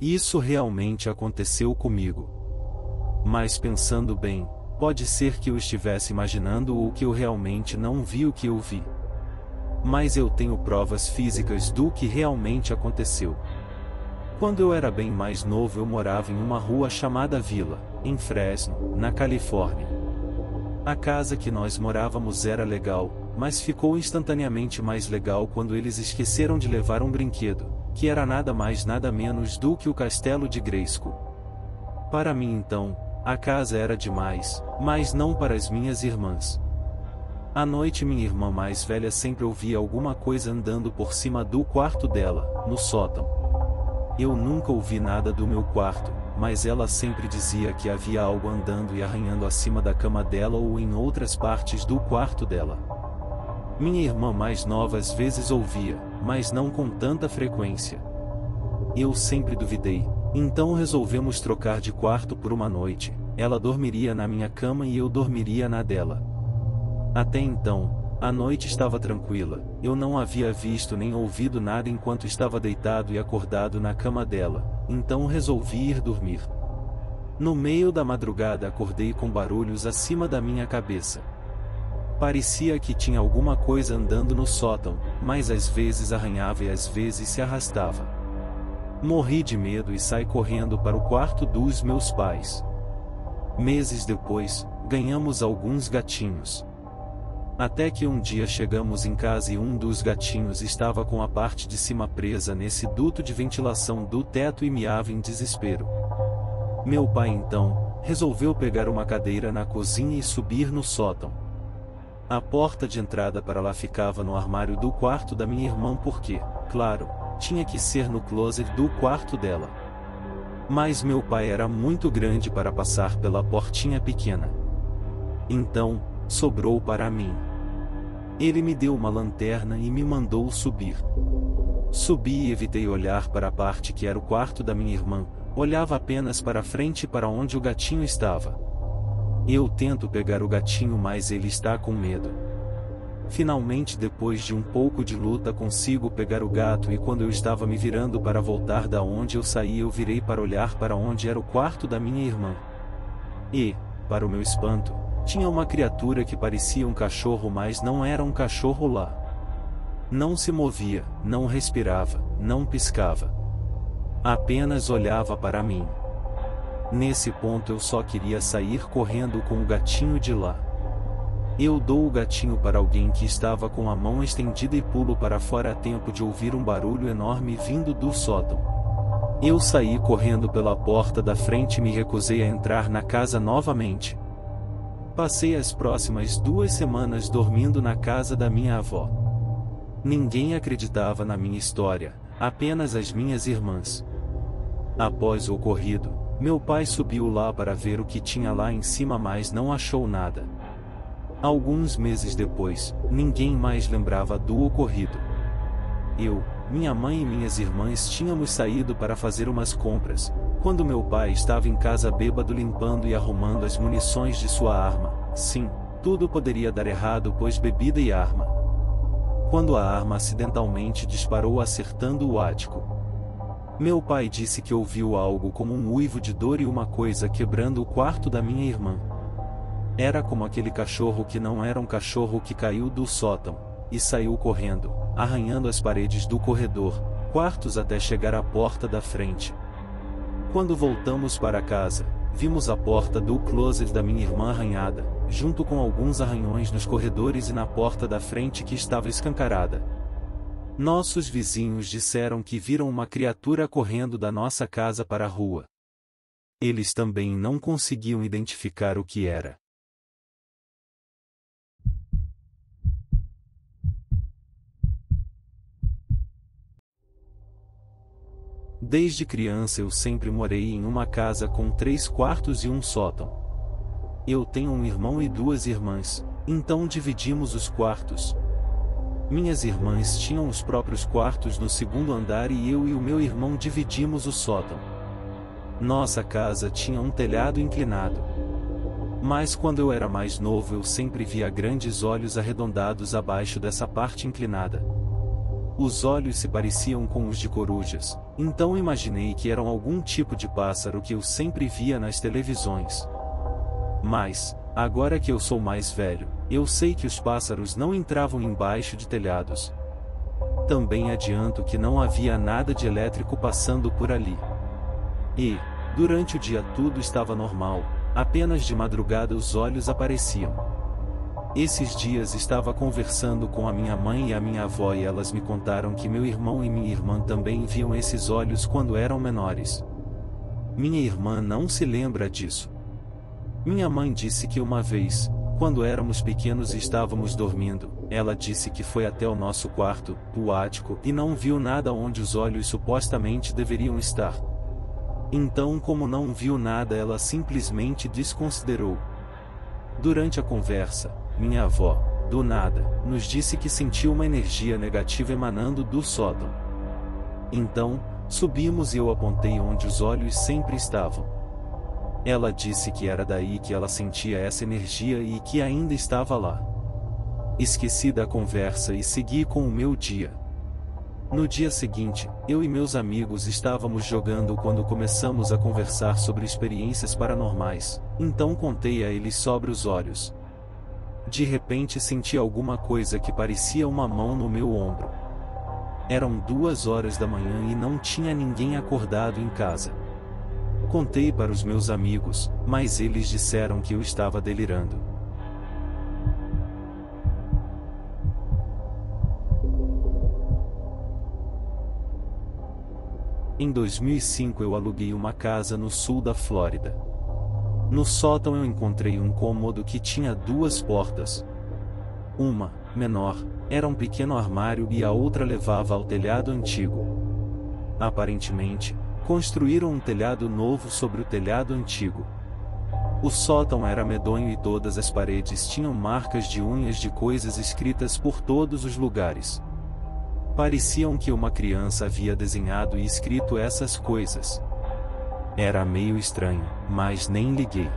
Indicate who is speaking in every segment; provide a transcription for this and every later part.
Speaker 1: Isso realmente aconteceu comigo. Mas pensando bem, pode ser que eu estivesse imaginando ou que eu realmente não vi o que eu vi. Mas eu tenho provas físicas do que realmente aconteceu. Quando eu era bem mais novo eu morava em uma rua chamada Vila, em Fresno, na Califórnia. A casa que nós morávamos era legal, mas ficou instantaneamente mais legal quando eles esqueceram de levar um brinquedo, que era nada mais nada menos do que o castelo de Grayskull. Para mim então, a casa era demais, mas não para as minhas irmãs. À noite minha irmã mais velha sempre ouvia alguma coisa andando por cima do quarto dela, no sótão. Eu nunca ouvi nada do meu quarto, mas ela sempre dizia que havia algo andando e arranhando acima da cama dela ou em outras partes do quarto dela. Minha irmã mais nova às vezes ouvia, mas não com tanta frequência. Eu sempre duvidei, então resolvemos trocar de quarto por uma noite. Ela dormiria na minha cama e eu dormiria na dela. Até então, a noite estava tranquila, eu não havia visto nem ouvido nada enquanto estava deitado e acordado na cama dela, então resolvi ir dormir. No meio da madrugada acordei com barulhos acima da minha cabeça. Parecia que tinha alguma coisa andando no sótão, mas às vezes arranhava e às vezes se arrastava. Morri de medo e saí correndo para o quarto dos meus pais. Meses depois, ganhamos alguns gatinhos. Até que um dia chegamos em casa e um dos gatinhos estava com a parte de cima presa nesse duto de ventilação do teto e miava em desespero. Meu pai então, resolveu pegar uma cadeira na cozinha e subir no sótão. A porta de entrada para lá ficava no armário do quarto da minha irmã porque, claro, tinha que ser no closet do quarto dela. Mas meu pai era muito grande para passar pela portinha pequena. Então, sobrou para mim. Ele me deu uma lanterna e me mandou subir. Subi e evitei olhar para a parte que era o quarto da minha irmã, olhava apenas para frente para onde o gatinho estava. Eu tento pegar o gatinho mas ele está com medo. Finalmente depois de um pouco de luta consigo pegar o gato e quando eu estava me virando para voltar da onde eu saí eu virei para olhar para onde era o quarto da minha irmã. E, para o meu espanto, tinha uma criatura que parecia um cachorro mas não era um cachorro lá. Não se movia, não respirava, não piscava. Apenas olhava para mim. Nesse ponto eu só queria sair correndo com o gatinho de lá. Eu dou o gatinho para alguém que estava com a mão estendida e pulo para fora a tempo de ouvir um barulho enorme vindo do sótão. Eu saí correndo pela porta da frente e me recusei a entrar na casa novamente. Passei as próximas 2 semanas dormindo na casa da minha avó. Ninguém acreditava na minha história, apenas as minhas irmãs. Após o ocorrido, meu pai subiu lá para ver o que tinha lá em cima mas não achou nada. Alguns meses depois, ninguém mais lembrava do ocorrido. Eu, minha mãe e minhas irmãs tínhamos saído para fazer umas compras, quando meu pai estava em casa bêbado limpando e arrumando as munições de sua arma. Sim, tudo poderia dar errado pois bebida e arma. Quando a arma acidentalmente disparou acertando o ático. Meu pai disse que ouviu algo como um uivo de dor e uma coisa quebrando o quarto da minha irmã. Era como aquele cachorro que não era um cachorro que caiu do sótão, e saiu correndo, arranhando as paredes do corredor, quartos até chegar à porta da frente. Quando voltamos para casa, vimos a porta do closet da minha irmã arranhada, junto com alguns arranhões nos corredores e na porta da frente que estava escancarada. Nossos vizinhos disseram que viram uma criatura correndo da nossa casa para a rua. Eles também não conseguiam identificar o que era. Desde criança eu sempre morei em uma casa com 3 quartos e um sótão. Eu tenho um irmão e 2 irmãs, então dividimos os quartos. Minhas irmãs tinham os próprios quartos no 2º andar e eu e o meu irmão dividimos o sótão. Nossa casa tinha um telhado inclinado. Mas quando eu era mais novo eu sempre via grandes olhos arredondados abaixo dessa parte inclinada. Os olhos se pareciam com os de corujas, Então imaginei que eram algum tipo de pássaro que eu sempre via nas televisões. Mas, agora que eu sou mais velho, eu sei que os pássaros não entravam embaixo de telhados. Também adianto que não havia nada de elétrico passando por ali. E, durante o dia tudo estava normal, apenas de madrugada os olhos apareciam. Esses dias estava conversando com a minha mãe e a minha avó e elas me contaram que meu irmão e minha irmã também viam esses olhos quando eram menores. Minha irmã não se lembra disso. Minha mãe disse que uma vez, quando éramos pequenos e estávamos dormindo, ela disse que foi até o nosso quarto, o ático, e não viu nada onde os olhos supostamente deveriam estar. Então, como não viu nada, ela simplesmente desconsiderou. Durante a conversa, minha avó, do nada, nos disse que sentiu uma energia negativa emanando do sótão. Então, subimos e eu apontei onde os olhos sempre estavam. Ela disse que era daí que ela sentia essa energia e que ainda estava lá. Esqueci da conversa e segui com o meu dia. No dia seguinte, eu e meus amigos estávamos jogando quando começamos a conversar sobre experiências paranormais, então contei a eles sobre os olhos. De repente senti alguma coisa que parecia uma mão no meu ombro. Eram 2 horas da manhã e não tinha ninguém acordado em casa. Contei para os meus amigos, mas eles disseram que eu estava delirando. Em 2005 eu aluguei uma casa no sul da Flórida. No sótão eu encontrei um cômodo que tinha 2 portas. Uma, menor, era um pequeno armário e a outra levava ao telhado antigo. Aparentemente, construíram um telhado novo sobre o telhado antigo. O sótão era medonho e todas as paredes tinham marcas de unhas de coisas escritas por todos os lugares. Pareciam que uma criança havia desenhado e escrito essas coisas. Era meio estranho, mas nem liguei.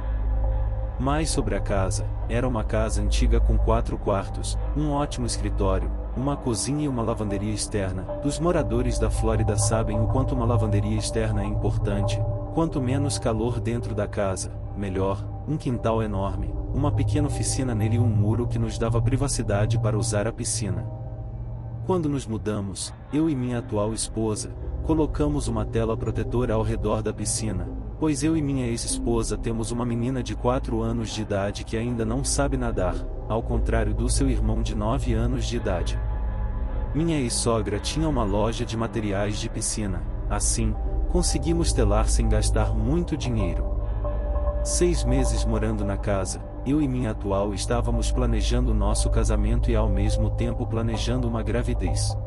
Speaker 1: Mais sobre a casa, era uma casa antiga com 4 quartos, um ótimo escritório, uma cozinha e uma lavanderia externa. Os moradores da Flórida sabem o quanto uma lavanderia externa é importante. Quanto menos calor dentro da casa, melhor. Um quintal enorme, uma pequena oficina nele e um muro que nos dava privacidade para usar a piscina. Quando nos mudamos, eu e minha atual esposa, colocamos uma tela protetora ao redor da piscina, pois eu e minha ex-esposa temos uma menina de 4 anos de idade que ainda não sabe nadar, ao contrário do seu irmão de 9 anos de idade. Minha ex-sogra tinha uma loja de materiais de piscina, assim, conseguimos telar sem gastar muito dinheiro. 6 meses morando na casa, eu e minha atual estávamos planejando nosso casamento e ao mesmo tempo planejando uma gravidez.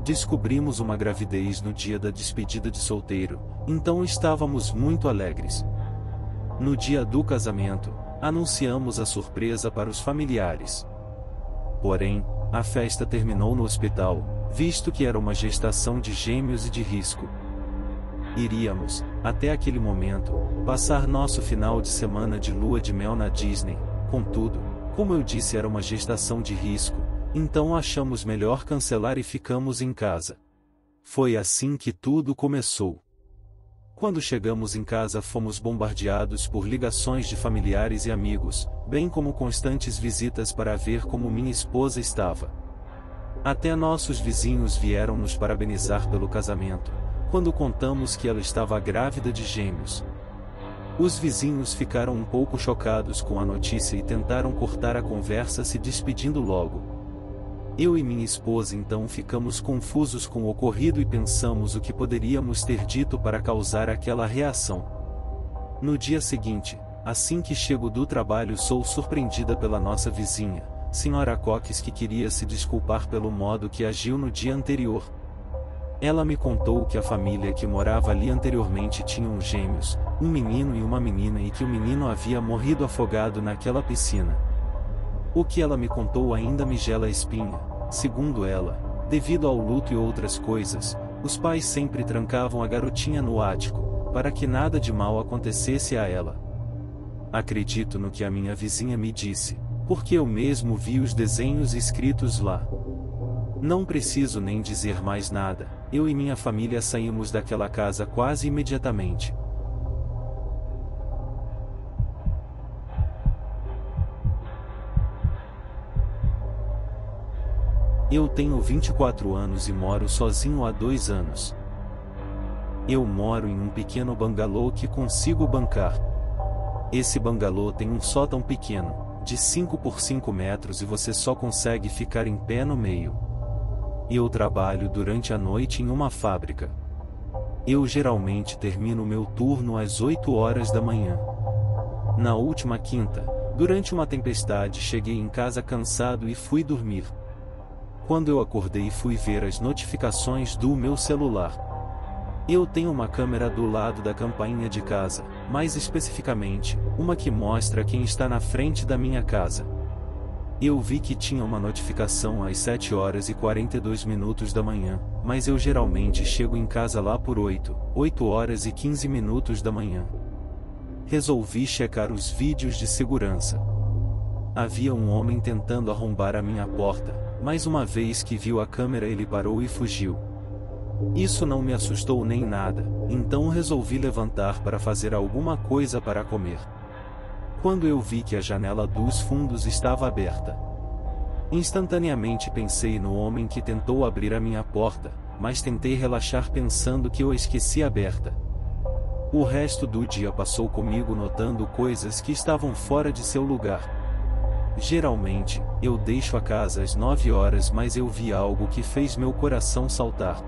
Speaker 1: Descobrimos uma gravidez no dia da despedida de solteiro, então estávamos muito alegres. No dia do casamento, anunciamos a surpresa para os familiares. Porém, a festa terminou no hospital, visto que era uma gestação de gêmeos e de risco. Iríamos, até aquele momento, passar nosso final de semana de lua de mel na Disney. Contudo, como eu disse, era uma gestação de risco, então achamos melhor cancelar e ficamos em casa. Foi assim que tudo começou. Quando chegamos em casa fomos bombardeados por ligações de familiares e amigos, bem como constantes visitas para ver como minha esposa estava. Até nossos vizinhos vieram nos parabenizar pelo casamento, quando contamos que ela estava grávida de gêmeos. Os vizinhos ficaram um pouco chocados com a notícia e tentaram cortar a conversa se despedindo logo. Eu e minha esposa então ficamos confusos com o ocorrido e pensamos o que poderíamos ter dito para causar aquela reação. No dia seguinte, assim que chego do trabalho, sou surpreendida pela nossa vizinha, Sra. Cox, que queria se desculpar pelo modo que agiu no dia anterior. Ela me contou que a família que morava ali anteriormente tinha gêmeos, um menino e uma menina, e que o menino havia morrido afogado naquela piscina. O que ela me contou ainda me gela a espinha. Segundo ela, devido ao luto e outras coisas, os pais sempre trancavam a garotinha no ático, para que nada de mal acontecesse a ela. Acredito no que a minha vizinha me disse, porque eu mesmo vi os desenhos escritos lá. Não preciso nem dizer mais nada, eu e minha família saímos daquela casa quase imediatamente. Eu tenho 24 anos e moro sozinho há 2 anos. Eu moro em um pequeno bangalô que consigo bancar. Esse bangalô tem um sótão pequeno, de 5 por 5 metros e você só consegue ficar em pé no meio. Eu trabalho durante a noite em uma fábrica. Eu geralmente termino meu turno às 8 horas da manhã. Na última quinta, durante uma tempestade, cheguei em casa cansado e fui dormir. Quando eu acordei, fui ver as notificações do meu celular. Eu tenho uma câmera do lado da campainha de casa, mais especificamente, uma que mostra quem está na frente da minha casa. Eu vi que tinha uma notificação às 7 horas e 42 minutos da manhã, mas eu geralmente chego em casa lá por 8 horas e 15 minutos da manhã. Resolvi checar os vídeos de segurança. Havia um homem tentando arrombar a minha porta, mas uma vez que viu a câmera ele parou e fugiu. Isso não me assustou nem nada, então resolvi levantar para fazer alguma coisa para comer. Quando eu vi que a janela dos fundos estava aberta, instantaneamente pensei no homem que tentou abrir a minha porta, mas tentei relaxar pensando que eu a esqueci aberta. O resto do dia passou comigo notando coisas que estavam fora de seu lugar. Geralmente, eu deixo a casa às 9 horas, mas eu vi algo que fez meu coração saltar.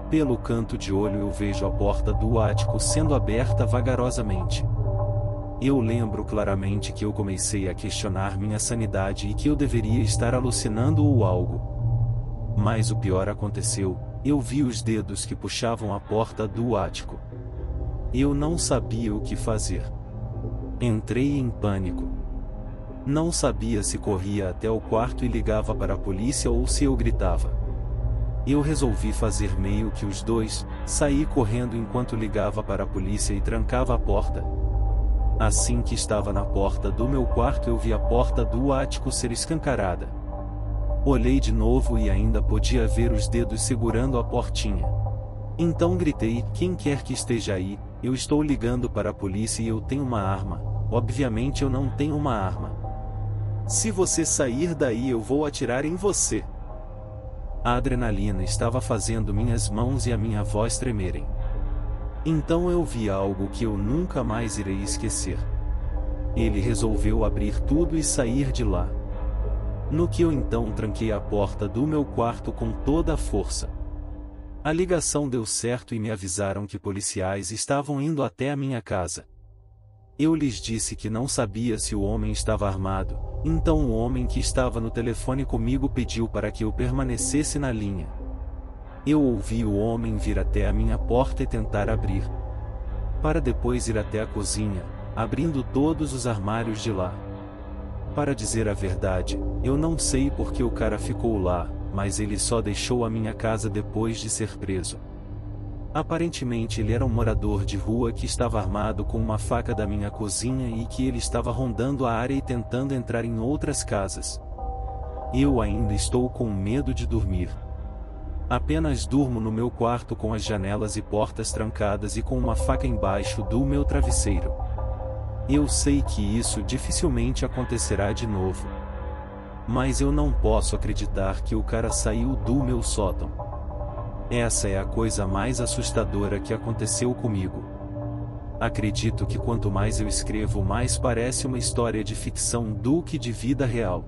Speaker 1: Pelo canto de olho eu vejo a porta do ático sendo aberta vagarosamente. Eu lembro claramente que eu comecei a questionar minha sanidade e que eu deveria estar alucinando ou algo. Mas o pior aconteceu, eu vi os dedos que puxavam a porta do ático. Eu não sabia o que fazer. Entrei em pânico. Não sabia se corria até o quarto e ligava para a polícia ou se eu gritava. Eu resolvi fazer meio que os dois, saí correndo enquanto ligava para a polícia e trancava a porta. Assim que estava na porta do meu quarto eu vi a porta do ático ser escancarada. Olhei de novo e ainda podia ver os dedos segurando a portinha. Então gritei: quem quer que esteja aí, eu estou ligando para a polícia e eu tenho uma arma. Obviamente eu não tenho uma arma. Se você sair daí eu vou atirar em você. A adrenalina estava fazendo minhas mãos e a minha voz tremerem. Então eu vi algo que eu nunca mais irei esquecer. Ele resolveu abrir tudo e sair de lá. No que eu então tranquei a porta do meu quarto com toda a força. A ligação deu certo e me avisaram que policiais estavam indo até a minha casa. Eu lhes disse que não sabia se o homem estava armado, então o homem que estava no telefone comigo pediu para que eu permanecesse na linha. Eu ouvi o homem vir até a minha porta e tentar abrir, para depois ir até a cozinha, abrindo todos os armários de lá. Para dizer a verdade, eu não sei por que o cara ficou lá, mas ele só deixou a minha casa depois de ser preso. Aparentemente ele era um morador de rua que estava armado com uma faca da minha cozinha e que ele estava rondando a área e tentando entrar em outras casas. Eu ainda estou com medo de dormir. Apenas durmo no meu quarto com as janelas e portas trancadas e com uma faca embaixo do meu travesseiro. Eu sei que isso dificilmente acontecerá de novo. Mas eu não posso acreditar que o cara saiu do meu sótão. Essa é a coisa mais assustadora que aconteceu comigo. Acredito que quanto mais eu escrevo, mais parece uma história de ficção do que de vida real.